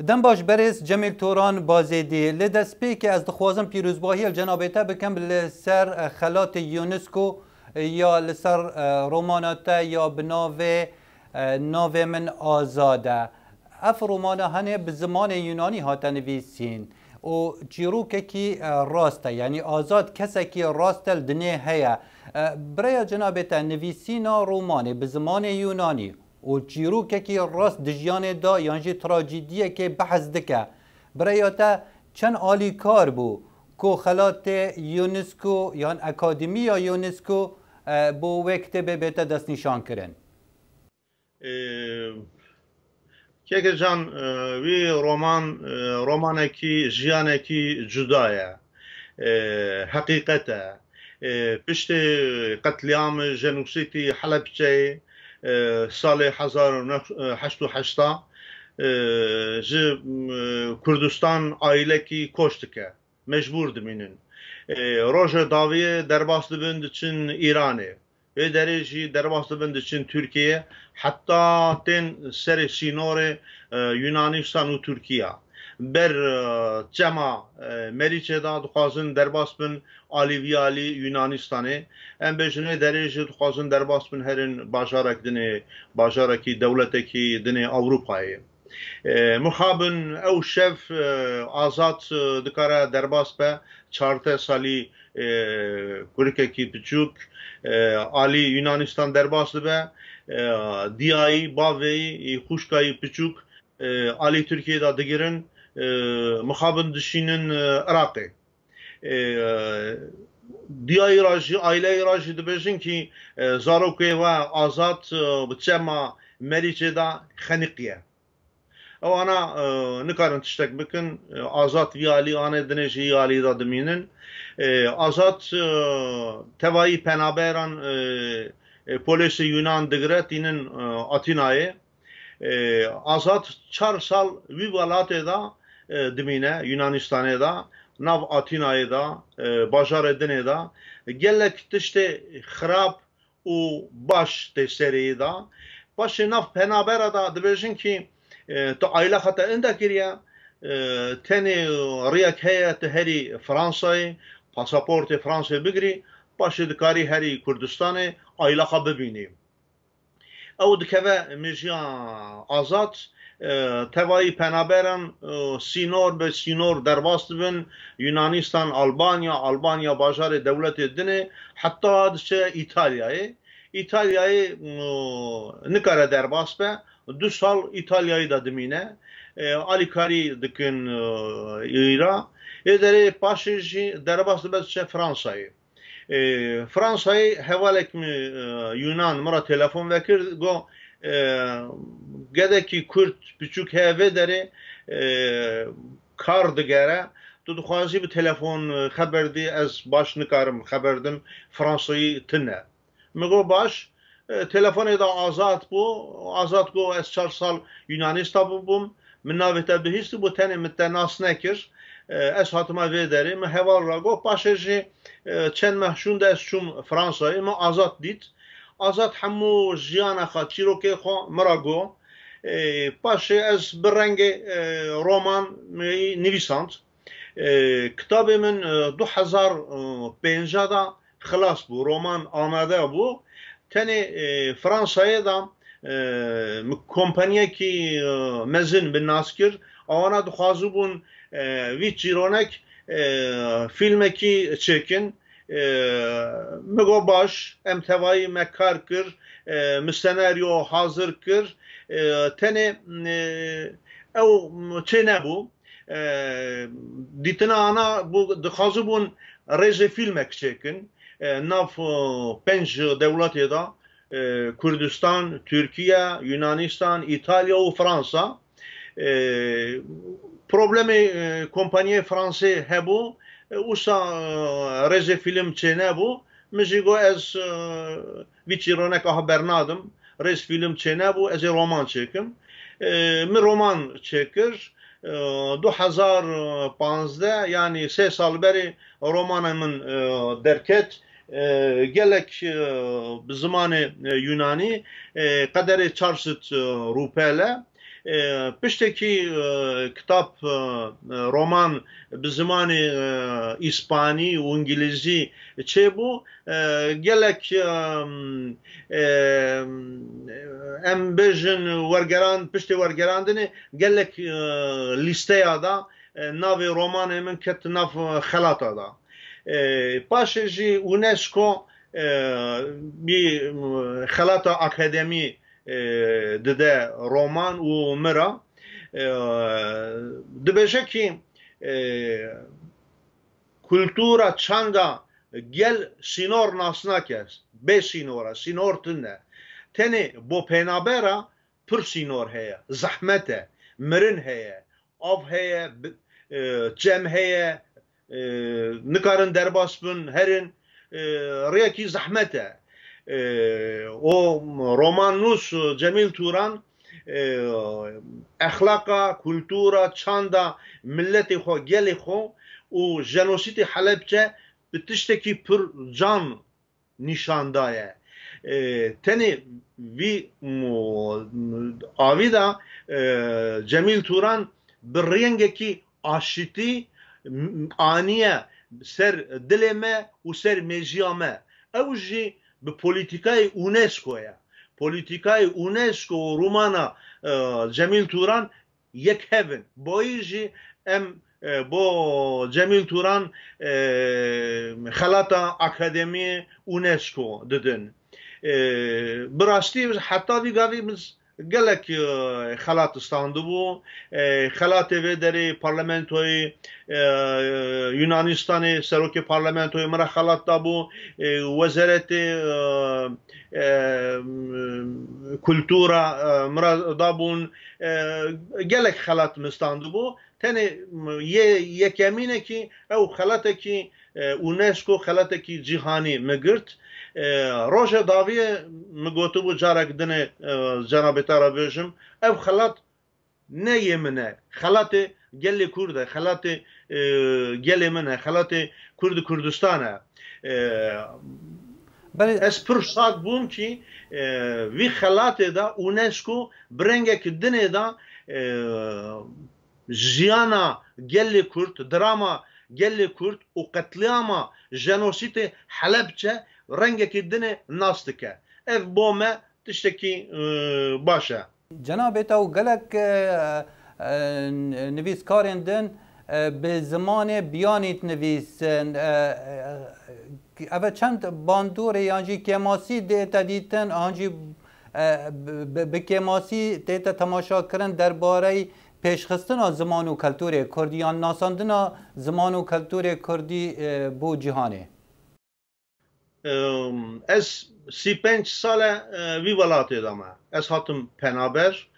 دم باش برز جمیل توران بازیدی لدست پی که از دخوازم پیروزباهی الجنابیتا بکم لسر خلات یونسکو یا لسر روماناتا یا بناوه ناوه من آزاده اف رومانا هنه به زمان یونانی هاتا نویسین و چیروکه کی راسته یعنی آزاد کسی کی راسته دنیا هیا برای جنابیتا نویسینا رومانه به زمان یونانی و چیروکه کی راست دجیانه دا یعنی تراجیدیه که بحث دکه برای تا چند آلی کار بو که خلات یونسکو یعنی اکادمی یا یونسکو بو وقت به بیتا دست نشان کرن که جان وی رومانکی جیانکی جدایه حقیقته پشت قتلیام جنوسیتی حلبچه سال 1880 کردستان aiله ki koştuke mecbur diminin roja daviye derbaslı bind için İran'ı ve derece derbaslı bind için Türkiye hatta ten seri sinore Yunanistan ve Türkiye ber cema Meriçe'da duazın derbas bin Aliviyali Yunanistan'ı en bejine derece duazın derbas bin herin bajarak devleteki dine Avrupa'yı مخابن او شف آزاد دکاره درباس به چارت سالی کرکه کی پچوک عالی یونانستان درباس به دیایی باوی خوشکایی پچوک عالی ترکیه دا دگیرن مخابن دشینن عراقی دیایی راجی عائله راجی دبیجن کی زاروکه و آزاد بچما مریچه دا خنقیه او انا نکارن تشتک بکن آزاد ویالی آنه دنجی یالی دا دمینن آزاد توایی پنابران پولیس یونان دگرت اینن آتینایه آزاد 4 سال وی ولات دا دمینه یونانستانه دا ناو آتینایه دا باجار دنه دا گلک تشت خراب و باش تسریه دا باش ناو پنابره دا دبیجن کی تو عائله خطا انده کریه تنی ریاک هیا تهری فرانسای پاسپورت فرانسای بگیری باشه دکاری هری کردستان عائله خا ببینیم او دکوه میجیان آزاد توایی پنابرن سینور به سینور درباست بن یونانستان آلبانیا باجار دولت دنه حتی دشه ایتالیای نکاره درباست به 2 سال İtalya'yı da dimine alikari dikin İra edere paşeji derbastı bezçe Fransa'yı Fransa'yı hevalek mi Yunan mara telefon vekir go gedeki Kürt küçük heve dere kar digere tu xwazi bir telefon haberdi az baş nikarım haberdim Fransa'yı tine mego baş telefonu da azat bu ez 4 sal Yunanistan bum min navete bihisti bu tane mütenas nekir ez hatıma vederi mi heval rago paşeji çen mahşun da şum Fransa'yı mı azat dit azat hamu jiyana xatiro ke xo marago paşe ez berenge roman nivisant kitabımın 2005'da خلاص bu roman amade bu tane Fransa'ya da kompanya ki mezin bin naskir avana duhazu bun viçironek filme ki çekin mego baş emtevayı mekar kır senaryo hazır kır tane ev çene bu ditine ana bu duhazu bun reze filmek çekin nav 5 devleti da Kürdistan, Türkiye, Yunanistan, İtalya ve Fransa problemi kompanya Fransa hebu usa reze film çene bu müzigo ez viçironek haber nadım rez film çene bu ez roman çekim mi roman çekir 2015 yani 3 sal beri romanımın derket gelek bi zimanê Yunanî qederê 400 rûpele پشتێکی کتاب ڕۆمان bi zimanê îspanî û ingîlîzî çêbû gelek em bêjin wergeran piştê wergerandinê gelek lîsteya da navê romanê min ket nav xelata da paşê jî UNESCO bir xelata akademî dide roman û mira dibêje ki kultura çanda gel sînor nas nake bê sînora sînor tune tenê bo pênabera pir sînor heye zehmet e mirin heye av heye cem heye nikarin derbas bin herin rêyekî zehmet e o roman nûs Cemîl Turan اخلاقا kultura çanda milletê xwe gelê xwe û jenosîdê Helepçe bi tiştekî pir can nîşan daye tenê vî avî da Cemîl Turan bi rêngekî aşîtî aniye ser dilê me û ser mêjiya me ew jî bi polîtîkayê UNESCO'ya politikayê UNESCO û romana Cemîl Turan yek hevin boî jî em bo Cemîl Turan xelata akademiyê UNESCO didin bi rastî heta vî gavî biz gelek xelat standibû xelatê vê derê parlamentoyê Yunanistanê serokê parlamentoyê min re xelat dabû wezeretê kultura min re dabûn gelek xelat min standibû tenê yekemînekî ew xelatekî UNESCO xelatekî cîhanî me girt roja daviyê min gotibû carek dinê cenabê te re bêjim ev xelat ne yê min e xelatê gelê Kurd e xelatê gelê min e xelatê Kurd Kurdistan e ez pir sad bûm ki vî xelatê da UNESCO bi rengekî dinê da jiyana gelê Kurd drama gelê Kurd û qetliyama jenosîdê Helepçe rengekî dinê nas dike ev bo me tiştekî baş e Cenab-ê te û gelek nivîskarên din bi zimanê biyanî nivîsin ev çend bandorê yan jî kemasî dê te dîtin an jî bi kemasî tê te temaşakirin derbareyî pêşxistina ziman û kulturê Kurdî yan nasandina ziman û kulturê Kurdî bo cîhanê ez sî pênc sale vî welatê de me ez hatim penaber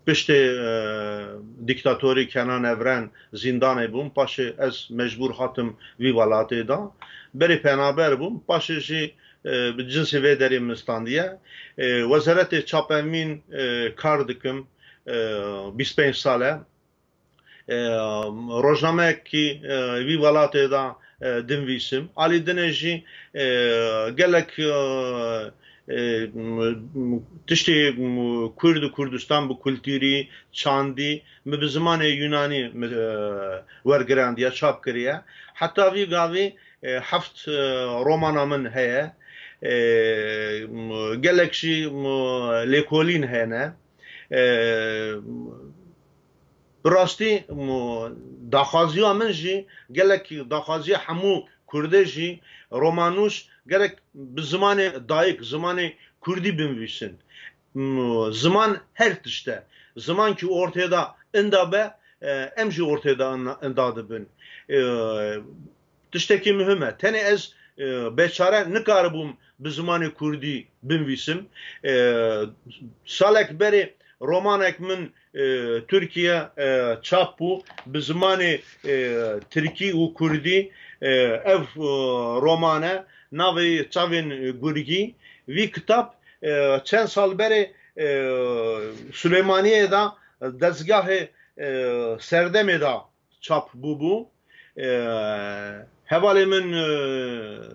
piştê dîktatorî Kenan Evren zindanê bûm paşê ez mecbûr hatim vî welatê da berê penaber bûm paşê jî bi cinsê vê derê min standiye wezeretê çapemîn kar dikim 25 sale rojnameyekî vî welatê da dinivîsim alî dinê jî gelek tiştê Kurd û Kurdistan bi kulturî çandî min bi zimanê Yunanî wergirandiye çap kiriye heta vî gavê heft romana min heye gelek jî lêkolîn hene bi rastî daxwaziya min jî gelek daxwaziya hemû Kurdê jî romanûs gerek bi zimanê dayîk zimanê Kurdî binivîsin ziman her tişte ziman ki ortaya da inda be em jî ortaya da inda dibin tiştekî mühim e tenê ez beçare nikaribûm bi zimanê Kurdî binivîsim salek berê romanek min Türkiye çap bû bi zimanê Tirkî û Kurdî ev romane navê çavên Gurgî vî kitap çend sal berê Süleymaniyê da dezgahê Serdemê da çap bûbû hevalê min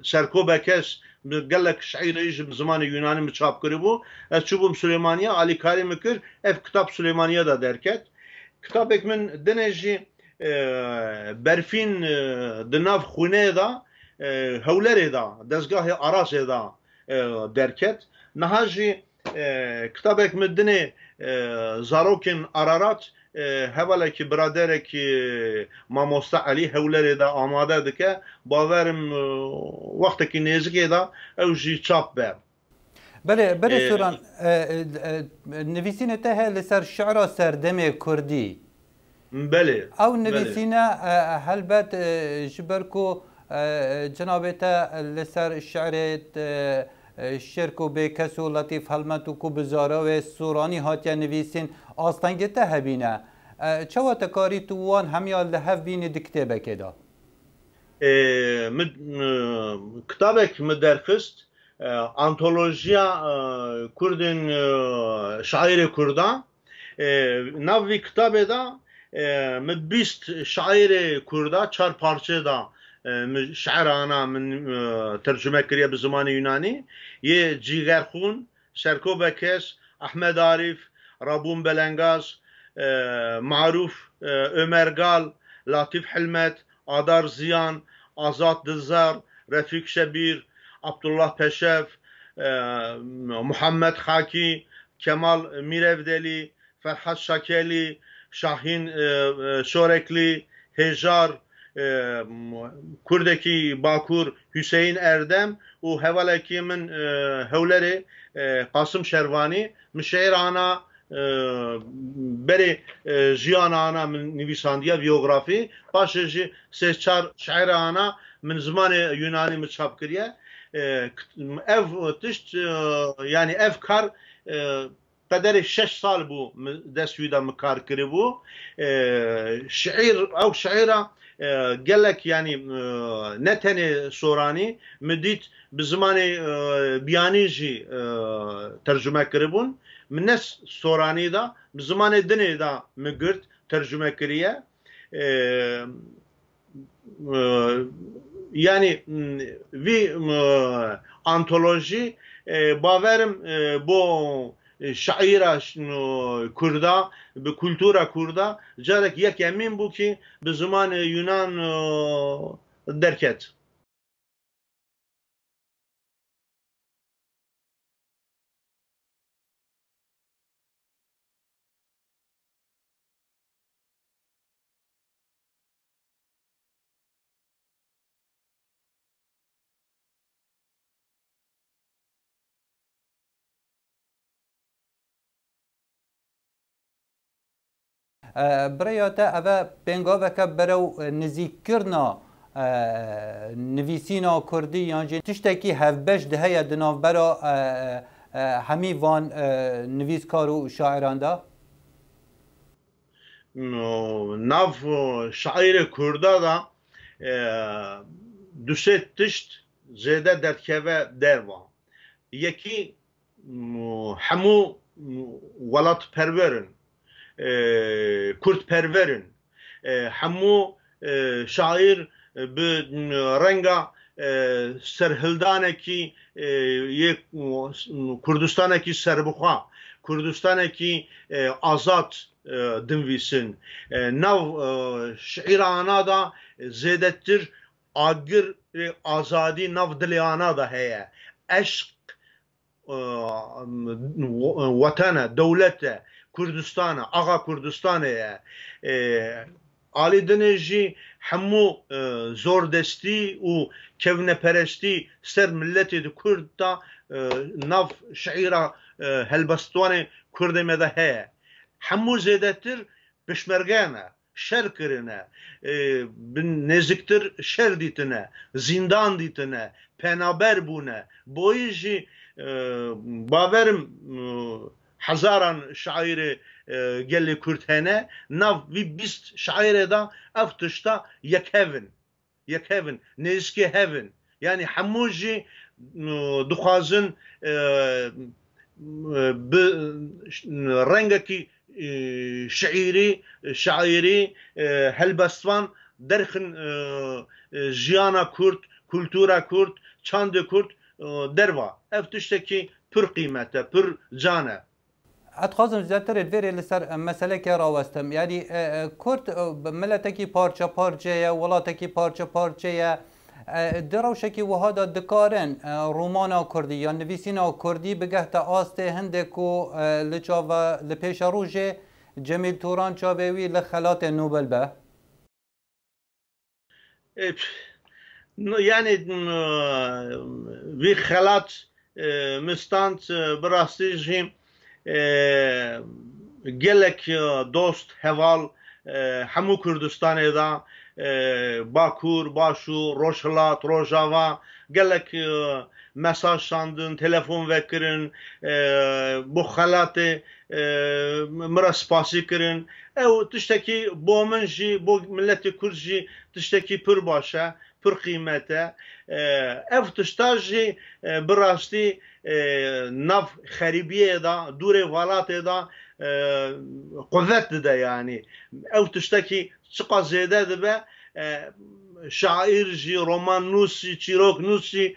Serkobekes gelek şairi ji zamanı Yunanî mi çap kiribu ez çubum Süleymaniye alîkarî mikir ev kitap Süleymaniye da derket kitabek min dinê jî berfîn di nav xwîneyê da hewlerê da dezgahê Arasê da derket niha jî kitabek min dinê zarokên Ararat hevalekî biraderekî Mamosta Elî hewlerê da amade dike bawerim wextekî nêzikê da ew jî çap be. Belê Soran nivîsînê te heye li ser şiira serdemê Kurdî. Belê. Ew nivîsîne helbet ji ber ku cenabê te li ser şiirê şirk û bêkes û Letîf Helmet û ku bi zaravê Soranî hatiye nivîsîn astengê te hebîne. Çawa te karî tu wan hemiya li hev bînî di kitêbekê da? Kitabek mi derxist antolojiya Kurdên şairê Kurda nav vî kitabê da mi 20 şairê Kurda çar parçe da şeirana min tercüme kiriye bi zimanê Yunanî yê Cîgerxûn, Serko Bekes, Ahmed Arif, Rabûn Belengaz, Maruf Ömergal, Latif Hilmet, Adar Ziyan, Azat Dizar, Refik Şebir, Abdullah Peşev, Muhammed Haki, Kemal Mirevdeli, Ferhat Şakeli, Şahin Şorekli, Hejar, Kurdeki Bakur, Hüseyin Erdem û hevalekî min hewlerê Kasım Şervanî min şeirana berê jiyana ana min nivîsandiye biyografî paşê jî sê çar şeirana min zimanê Yunanî min çap kiriye ev tişt yani ev kar pederê 6 sal bû dest wî da min kar kiribû şeîr ew şeîra gelek yani ne tenê Soranî min dît bi zimanê biyanî jî tercüme kiribûn min ne Soranî da bi zimanê dinê da min girt tercüme kiriye yani vî antoloji bawerim bo şaîra Kurda bi kultura Kurda carek yek emin bû ki bi zimanê Yunan derket. Biraya te ev pêngaveke berew nizîkkirina nivîsîna Kurdî yan jî tiştekî hevbeş diheye di navbera hemî van nivîskar û şairan da? Nav şairê Kurda da du sê tişt zêde derkeve derva. Yekî hemû welatperwerin Kurtperverin hemû şair bi renga serhildanekî Kurdistanekî serbixwe Kurdistanekî azad dinivîsin nav şîrana da zêdetir agir azadî nav dilê ana da heye eşq watana dewlete Kurdistan'a, Ağa Kurdistan'a alî dinê jî hemû zor destî û kevneperestî ser milletê di Kurd da nav şeîra helbestwanê Kurdê me de heye. Hemû zêdetir pişmergane, şer kirine, nêziktir şer dîtine, zindan dîtine, penaber bûne. Boyî jî bawerim hezaran şairê gelê Kurd hene nav vî 20 şairê da ev tişta yekhevin nêzîkê hevin yani hemû jî dixwazin bi rengekî şairî helbestvan derxin jiyana Kurd kultura Kurd çandê Kurd derva. Ev tiştekî pir qîmete, pir cane. اتخازم زیاتر الویری لسر مسئله که راوستم یعنی کرد ملتکی پارچه پارچه یا ولاتکی پارچه پارچه یا دروشکی وهادا دکارن رومانا کردی یا نویسینا کردی بگه تا آسته هنده کو لچاوه لپیش روژه جمیل توران چاوهوی لخلات نوبل به yani bir xelat mistant birastî jî gelek dost heval hemû Kurdistanê da Bakur, Başûr, Rojhilat, Rojava gelek mesaj şandin, telefon vekirin bu xelatê mira spasî kirin. Ew tiştekî bo min jî bo milletê Kurd jî tiştekî pir baş e. Pir qîmete. Ev tişta jî bi rastî nav xerîbiyê da, dûrê welatê da quvvet dide yani. Ew tiştekî çiqa zêde dibe şair jî, roman nûs jî, çîrok nûs jî,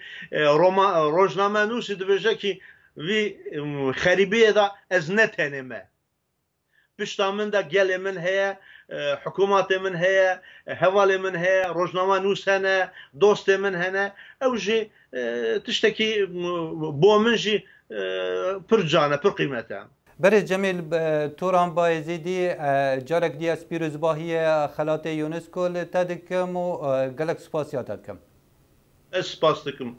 rojname nûs jî dibêje ki vî xerîbiyê da ez netenê me. Pişta min de gelê min heye, hikûmatê min heye, hevalê min heye, rojname nûs hene, dostê min hene. Ew jî tiştekî bo min jî pir cane, pir qîmete. برای جمیل توران بایزیدی جارک دیاس پیروزباهی خلات یونسکو تدکم و گلک سپاسیات دکم. Ez spas dikim.